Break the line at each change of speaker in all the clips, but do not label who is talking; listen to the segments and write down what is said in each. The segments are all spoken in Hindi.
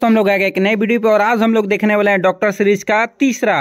दोस्तों हम लोग आ गए एक नई वीडियो पे और आज हम लोग देखने वाले हैं डॉक्टर सीरीज का तीसरा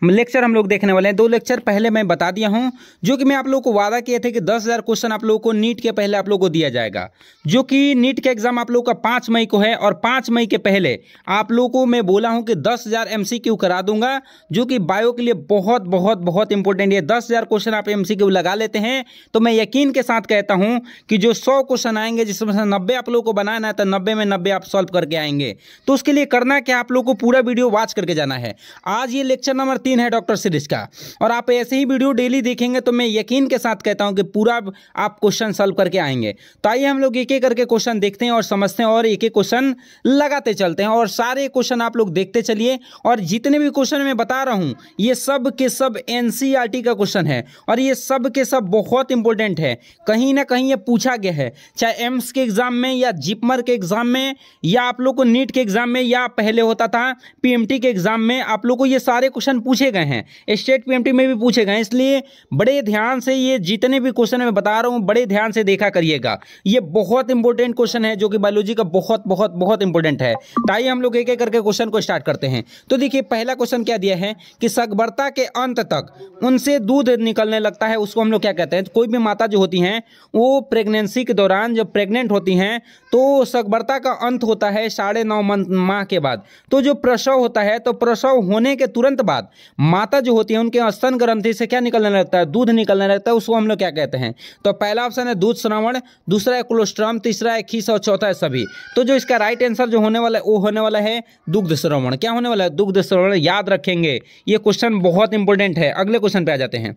लेक्चर हम लोग देखने वाले हैं। 2 लेक्चर पहले मैं बता दिया हूं, जो कि मैं आप लोगों को वादा किए थे कि 10,000 क्वेश्चन आप लोगों को नीट के पहले आप लोगों को दिया जाएगा, जो कि नीट का एग्जाम आप लोगों का 5 मई को है। और 5 मई के पहले आप लोगों को मैं बोला हूं कि 10,000 MCQ करा दूंगा, जो कि बायो के लिए बहुत बहुत बहुत इंपॉर्टेंट है। 10,000 क्वेश्चन आप MCQ लगा लेते हैं तो मैं यकीन के साथ कहता हूं कि जो 100 क्वेश्चन आएंगे जिसमें से 90 आप लोगों को बनाना है तो 90 में 90 आप सॉल्व करके आएंगे। तो उसके लिए करना क्या, आप लोगों को पूरा वीडियो वॉच करके जाना है। आज ये लेक्चर नंबर 3 है डॉक्टर सीरीज का, और आप ऐसे ही वीडियो डेली देखेंगे तो मैं यकीन के साथ कहता हूं कि पूरा आप क्वेश्चन सॉल्व करके आएंगे। तो आइए हम लोग एक एक करके क्वेश्चन देखते हैं और समझते हैं और एक एक क्वेश्चन लगाते चलते हैं, और सारे क्वेश्चन आप लोग देखते चलिए। और जितने भी क्वेश्चन मैं बता रहा हूं ये सब के सब NCERT का क्वेश्चन है, और ये सब के सब बहुत इंपॉर्टेंट है। कहीं ना कहीं ये पूछा गया है, चाहे एम्स के एग्जाम में या जिपमर के एग्जाम में या आप लोग को नीट के एग्जाम में या पहले होता था PMT के एग्जाम में, आप लोग को ये सारे क्वेश्चन पूछे गए हैं। स्टेट PMT में भी पूछे गए, इसलिए बड़े ध्यान से ये जितने भी क्वेश्चन मैं बता रहा हूं बड़े ध्यान से देखा करिएगा। ये बहुत इंपॉर्टेंट क्वेश्चन है, जो कि बायोलॉजी का बहुत बहुत बहुत इंपॉर्टेंट है। तो आइए हम लोग एक एक करके क्वेश्चन को स्टार्ट करते हैं। तो देखिए पहला क्वेश्चन क्या दिया है कि सगर्भता के अंत तक उनसे दूध निकलने लगता है, उसको हम लोग क्या कहते हैं। कोई भी माता जो होती हैं वो प्रेगनेंसी के दौरान जब प्रेग्नेंट होती हैं तो सगर्भता का अंत होता है 9.5 माह के बाद। तो जो प्रसव होता है तो प्रसव होने के तुरंत बाद माता जो होती है उनके स्तन ग्रंथि से क्या निकलने लगता है, दूध निकलने लगता है, उसको हम लोग क्या कहते हैं। तो पहला ऑप्शन है दूध श्रवण, दूसरा है कोलोस्ट्रम, तीसरा है खीस और चौथा है सभी। तो जो इसका राइट आंसर जो होने वाला है वो होने वाला है दुग्ध श्रवण। क्या होने वाला है, दुग्ध श्रवण। याद रखेंगे, ये क्वेश्चन बहुत इंपॉर्टेंट है। अगले क्वेश्चन पे आ जाते हैं।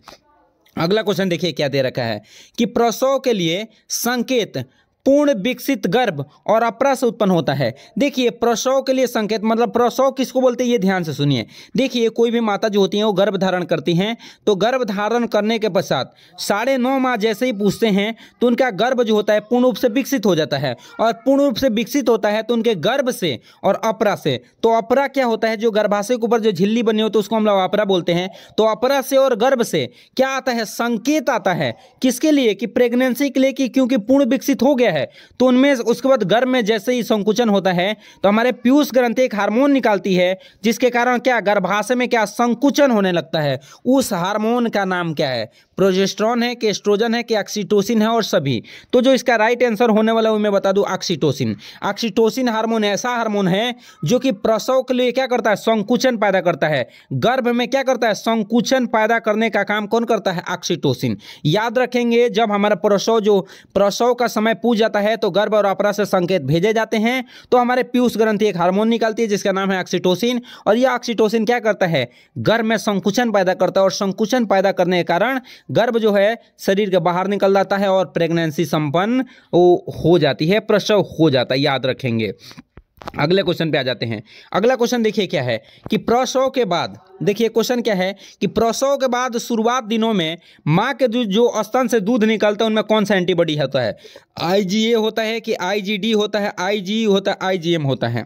अगला क्वेश्चन देखिए क्या दे रखा है कि प्रसव के लिए संकेत पूर्ण विकसित गर्भ और अपरा से उत्पन्न होता है। देखिए प्रसव के लिए संकेत मतलब प्रसव किसको बोलते हैं, ये ध्यान से सुनिए। देखिए कोई भी माता जो होती हैं वो गर्भ धारण करती हैं, तो गर्भ धारण करने के पश्चात 9.5 माह जैसे ही पूछते हैं तो उनका गर्भ जो होता है पूर्ण रूप से विकसित हो जाता है, और पूर्ण रूप से विकसित होता है तो उनके गर्भ से और अपरा से, तो अपरा क्या होता है, जो गर्भाशय के ऊपर जो झिल्ली बनी होती है उसको हम लोग अपरा बोलते हैं। तो अपरा से और गर्भ से क्या आता है, संकेत आता है। किसके लिए, कि प्रेगनेंसी के लिए, कि क्योंकि पूर्ण विकसित हो गया है। तो उनमें उसके बाद गर्भ में जैसे ही संकुचन होता है तो हमारे पीयूष ग्रंथि एक हार्मोन निकालती है, जिसके कारण क्या गर्भाशय में क्या संकुचन होने लगता है। उस हार्मोन का नाम क्या है, प्रोजेस्टेरोन है कि एस्ट्रोजन है कि ऑक्सीटोसिन है, और सभी। तो जो इसका राइट आंसर होने वाला है वो मैं बता दूं ऑक्सीटोसिन। ऑक्सीटोसिन हार्मोन ऐसा हार्मोन है जो कि प्रसव के लिए क्या करता है, संकुचन पैदा करता है। गर्भ में क्या करता है, संकुचन पैदा करने का काम कौन करता है, ऑक्सीटोसिन। याद रखेंगे, जब हमारा प्रसव का समय पूछ जाता है तो गर्भ और अपरा से संकेत भेजे जाते हैं, तो हमारे पीयूष ग्रंथि एक हार्मोन निकालती है जिसका नाम है ऑक्सीटोसिन, और यह ऑक्सीटोसिन क्या करता है, गर्भ में संकुचन पैदा करता है, और संकुचन पैदा करने के कारण गर्भ जो है शरीर के बाहर निकल जाता है और प्रेगनेंसी संपन्न हो जाती है, प्रसव हो जाता है। याद रखेंगे। अगले क्वेश्चन पे आ जाते हैं। अगला क्वेश्चन देखिए क्या है कि प्रसव के बाद, देखिए क्वेश्चन क्या है कि प्रसव के बाद शुरुआत दिनों में मां के जो स्तन से दूध निकलता है उनमें कौन सा एंटीबॉडी होता है, IgA होता है कि IgD होता है, IgE होता है, IgM होता है।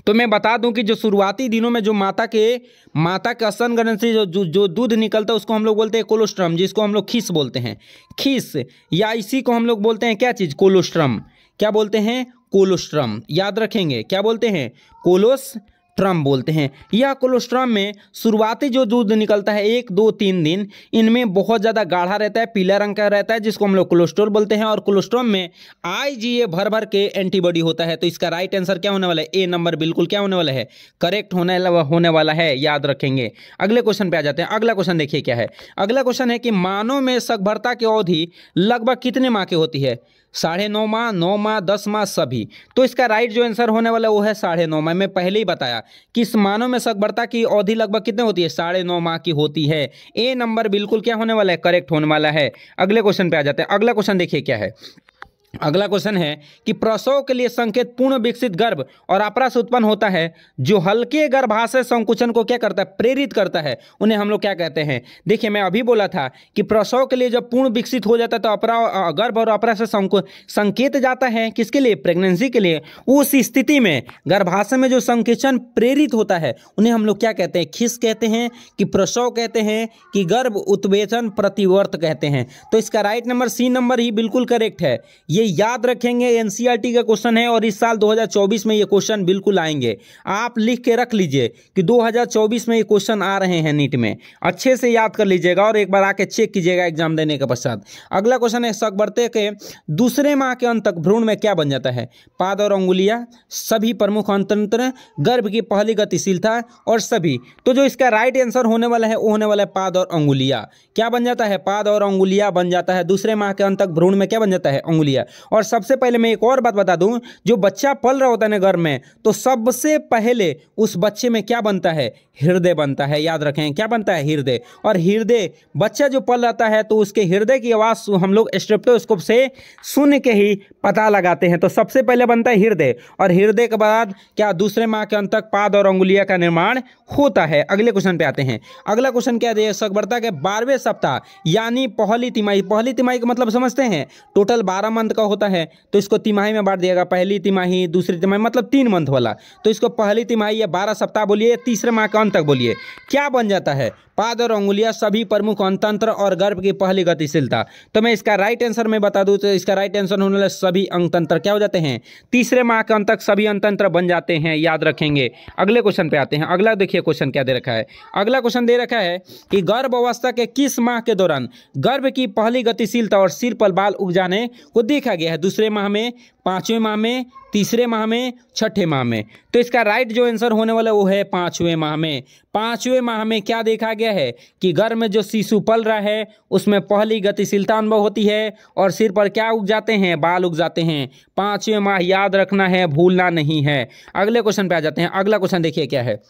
तो मैं बता दूं कि जो शुरुआती दिनों में जो माता के स्तन ग्रंथि से जो दूध निकलता है उसको हम लोग बोलते हैं कोलोस्ट्रम, जिसको हम लोग खीस बोलते हैं। खीस या इसी को हम लोग बोलते हैं क्या चीज़, कोलोस्ट्रम। क्या बोलते हैं, कोलोस्ट्रम। याद रखेंगे, क्या बोलते हैं, कोलोस्ट्रम बोलते हैं। यह कोलोस्ट्रम में शुरुआती जो दूध निकलता है 1, 2, 3 दिन, इनमें बहुत ज़्यादा गाढ़ा रहता है, पीला रंग का रहता है, जिसको हम लोग कोलेस्ट्रॉल बोलते हैं। और कोलेस्ट्रॉल में IgA भर भर के एंटीबॉडी होता है। तो इसका राइट आंसर क्या होने वाला है, A नंबर बिल्कुल क्या होने वाला है, करेक्ट होने वाला है। याद रखेंगे। अगले क्वेश्चन पे आ जाते हैं। अगला क्वेश्चन देखिए क्या है। अगला क्वेश्चन है कि मानव में सगर्भता की अवधि लगभग कितने माह की होती है, 9.5 माह, 9 माह, 10 माह, सभी। तो इसका राइट जो आंसर होने वाला है वो है 9.5 माह। मैं पहले ही बताया कि इस मानव में सगर्भता की अवधि लगभग कितने होती है, 9.5 माह की होती है। A नंबर बिल्कुल क्या होने वाला है, करेक्ट होने वाला है। अगले क्वेश्चन पे आ जाते हैं। अगला क्वेश्चन देखिए क्या है। अगला क्वेश्चन है कि प्रसव के लिए संकेत पूर्ण विकसित गर्भ और अपरा से उत्पन्न होता है, जो हल्के गर्भाशय संकुचन को क्या करता है, प्रेरित करता है, उन्हें हम लोग क्या कहते हैं। देखिए मैं अभी बोला था कि प्रसव के लिए जब पूर्ण विकसित हो जाता है तो अपरा गर्भ और अपरा से संकेत जाता है किसके लिए, प्रेगनेंसी के लिए। उस स्थिति में गर्भाशय में जो संकुचन प्रेरित होता है उन्हें हम लोग क्या कहते हैं, खिस कहते हैं कि प्रसव कहते हैं कि गर्भ उत्वेचन प्रतिवर्त कहते हैं। तो इसका राइट नंबर C नंबर ही बिल्कुल करेक्ट है। ये याद रखेंगे, एनसीईआरटी का क्वेश्चन है और इस साल 2024 में ये क्वेश्चन बिल्कुल आएंगे। आप लिख के रख लीजिए कि 2024 में ये क्वेश्चन आ रहे हैं नीट में, अच्छे से याद कर लीजिएगा और एक बार आके चेक कीजिएगा एग्जाम देने के पश्चात। अगला क्वेश्चन है, सकबर्ते के दूसरे माह के अंत तक भ्रूण में क्या बन जाता है? पाद और अंगुलियां, सभी प्रमुख अंतरतंत्र, गर्भ की पहली गतिशीलता और सभी। तो जो इसका राइट आंसर होने वाला है वो होने वाला है पाद और अंगुलियां। क्या बन जाता है? पाद और अंगुलियां बन जाता है। दूसरे माह के अंत तक भ्रूण में क्या बन जाता है? अंगुलियां। और सबसे पहले मैं एक और बात बता दूं, जो बच्चा पल रहा होता है ना गर्भ में, तो सबसे पहले उस बच्चे में क्या बनता है? हृदय बनता है। याद रखें, क्या बनता है? हृदय। और हृदय, बच्चा जो पल रहता है तो उसके हृदय की आवाज हम लोग स्टेथोस्कोप से सुन के ही पता लगाते हैं। तो सबसे पहले बनता है हृदय, और हृदय के बाद क्या दूसरे माह के अंत तक पाद और अंगुलिया का निर्माण होता है। अगले क्वेश्चन पे आते हैं। अगला क्वेश्चन क्या दिया? सकबरता के 12वें सप्ताह यानी पहली तिमाही। पहली तिमाही का मतलब समझते हैं? टोटल 12 मंथ का होता है, तो इसको तिमाही में बांट दिएगा। पहली तिमाही, दूसरी तिमाही, मतलब 3 मंथ वाला। तो इसको पहली तिमाही या 12 सप्ताह बोलिए, तीसरे माह के अंत तक बोलिए। क्या बन जाता है? पाद और अंगुलियां, सभी प्रमुख अंततंत्र और गर्भ की पहली गतिशीलता। तो मैं इसका राइट आंसर में बता दूं, तो इसका राइट आंसर होने वाला सभी अंगतंत्र क्या हो जाते हैं? तीसरे माह के अंत तक सभी अंततंत्र बन जाते हैं। याद रखेंगे। अगले क्वेश्चन पे आते हैं। अगला देखिए क्वेश्चन क्या दे रखा है। अगला क्वेश्चन दे रखा है कि गर्भ अवस्था के किस माह के दौरान गर्भ की पहली गतिशीलता और सिर पर बाल उग जाने को देखा गया है? दूसरे माह में, 5वें माह में, तीसरे माह में, छठे माह में। तो इसका राइट जो आंसर होने वाला वो है 5वें माह में। 5वें माह में क्या देखा गया है कि गर्भ में जो शिशु पल रहा है उसमें पहली गतिशीलता अनुभव होती है और सिर पर क्या उग जाते हैं? बाल उग जाते हैं। 5वें माह याद रखना है, भूलना नहीं है। अगले क्वेश्चन पे आ जाते हैं। अगला क्वेश्चन देखिए क्या है।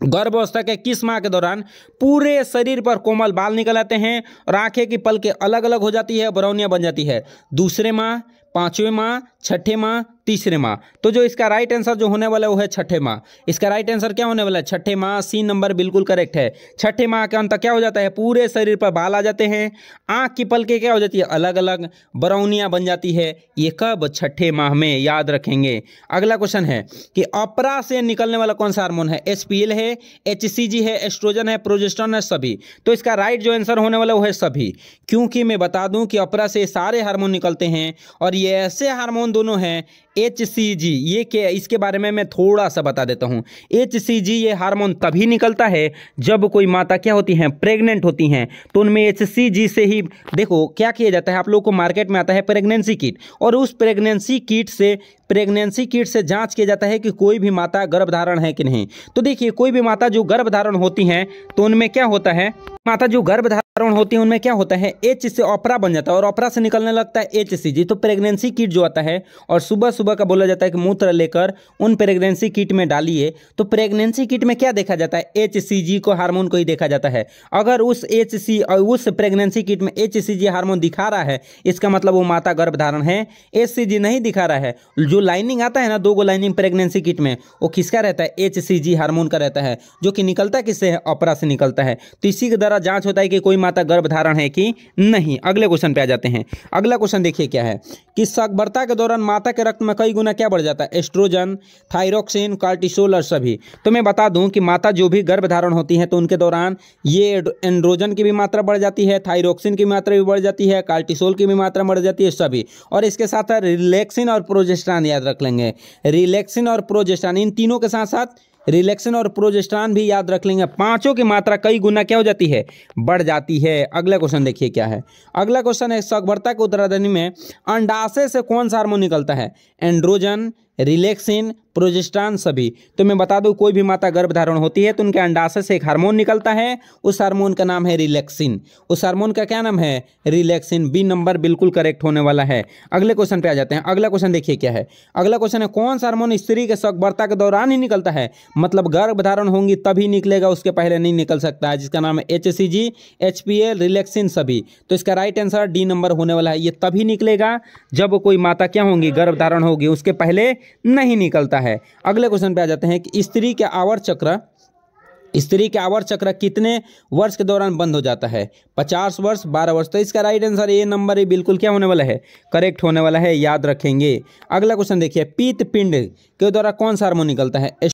गर्भावस्था के किस माह के दौरान पूरे शरीर पर कोमल बाल निकल आते हैं और आंखें की पलकें अलग अलग हो जाती है, बरौनियां बन जाती है? दूसरे माह, 5वें माह, छठे माह, तीसरे माह। तो जो इसका राइट आंसर जो होने वाला है वो है छठे माह। इसका राइट आंसर क्या होने वाला है? छठे माह। सी नंबर बिल्कुल करेक्ट है। छठे माह के अंत तक क्या हो जाता है? पूरे शरीर पर बाल आ जाते हैं, आंख की पलकें क्या हो जाती है? अलग अलग, बरौनियां बन जाती है। ये कब? छठे माह में। याद रखेंगे। अगला क्वेश्चन है कि अपरा से निकलने वाला कौन सा हार्मोन है? HPL है, HCG है, एस्ट्रोजन है, प्रोजेस्टेरोन है, सभी। तो इसका राइट जो आंसर होने वाला वो है सभी, क्योंकि मैं बता दूं कि अपरा से सारे हार्मोन निकलते हैं और ये ऐसे हार्मोन दोनों हैं। HCG ये क्या है, इसके बारे में मैं थोड़ा सा बता देता हूँ। HCG ये हार्मोन तभी निकलता है जब कोई माता क्या होती हैं? प्रेग्नेंट होती हैं। तो उनमें HCG से ही देखो क्या किया जाता है। आप लोगों को मार्केट में आता है प्रेगनेंसी किट, और उस प्रेगनेंसी किट से जांच किया जाता है कि कोई भी माता गर्भधारण है कि नहीं। तो देखिए, कोई भी माता जो गर्भधारण होती हैं तो उनमें क्या होता है? माता जो गर्भधारण होती है उनमें क्या होता है? H से ऑपरा बन जाता है और ऑपरा से निकलने लगता है HCG। तो प्रेगनेंसी किट जो आता है, और सुबह सुबह का बोला जाता है कि मूत्र लेकर उन प्रेगनेंसी किट में डालिए। तो प्रेगनेंसी किट में क्या देखा जाता है? HCG को, हार्मोन को ही देखा जाता है। अगर उस प्रेगनेंसी किट में HCG हार्मोन दिखा रहा है, इसका मतलब वो माता गर्भधारण है। HCG नहीं दिखा रहा है, जो लाइनिंग आता है ना, 2 गो लाइनिंग प्रेगनेंसी किट में, वो किसका रहता है? HCG हार्मोन का रहता है, जो कि निकलता किससे है? ऑपरा से निकलता है। तो इसी के द्वारा जांच होता है कि कोई माता गर्भधारण है कि नहीं। अगले क्वेश्चन पे आ जाते हैं। अगला क्वेश्चन देखिए क्या है कि सकबरता के दौरान माता के रक्त में कई गुना क्या बढ़ जाता है? एस्ट्रोजन, थायरोक्सिन, कार्टिसोल और सभी। तो मैं बता दूं कि माता जो भी गर्भधारण होती है तो उनके दौरान ये एंड्रोजन की भी मात्रा बढ़ जाती है, थायरोक्सिन की मात्रा भी बढ़ जाती है, कार्टिसोल की भी मात्रा बढ़ जाती है, सभी। और इसके साथ रिलैक्सिन और प्रोजेस्टेरॉन याद रख लेंगे। रिलैक्सिन और प्रोजेस्टेरॉन, इन तीनों के साथ साथ रिलैक्सिन और प्रोजेस्टेरॉन भी याद रख लेंगे। पांचों की मात्रा कई गुना क्या हो जाती है? बढ़ जाती है। अगला क्वेश्चन देखिए क्या है। अगला क्वेश्चन है, सकबरता के उत्तरार्धी में अंडाशय से कौन सा हार्मोन निकलता है? एंड्रोजन, रिलैक्सिन, प्रोजेस्टेरॉन, सभी। तो मैं बता दूं, कोई भी माता गर्भधारण होती है तो उनके अंडाशय से एक हार्मोन निकलता है, उस हार्मोन का नाम है रिलैक्सिन। उस हार्मोन का क्या नाम है? रिलैक्सिन। बी नंबर बिल्कुल करेक्ट होने वाला है। अगले क्वेश्चन पे आ जाते हैं। अगला क्वेश्चन देखिए क्या है। अगला क्वेश्चन है, कौन सा हार्मोन स्त्री के सकबरता के दौरान ही निकलता है? मतलब गर्भधारण होंगी तभी निकलेगा, उसके पहले नहीं निकल सकता है, जिसका नाम है HCG, HPL, रिलैक्सिन, सभी। तो इसका राइट आंसर डी नंबर होने वाला है। ये तभी निकलेगा जब कोई माता क्या होंगी? गर्भधारण होगी, उसके पहले नहीं निकलता है। अगले क्वेश्चन पे आ जाते हैं कि स्त्री के आवर्त चक्र कितने वर्ष के दौरान बंद हो जाता है? 50 वर्ष, 12 वर्ष। तो इसका राइट आंसर ए नंबर ही बिल्कुल क्या होने वाला है? करेक्ट होने वाला है। याद रखेंगे। अगला क्वेश्चन देखिए, पीत पिंड के द्वारा कौन सा हार्मोन निकलता है?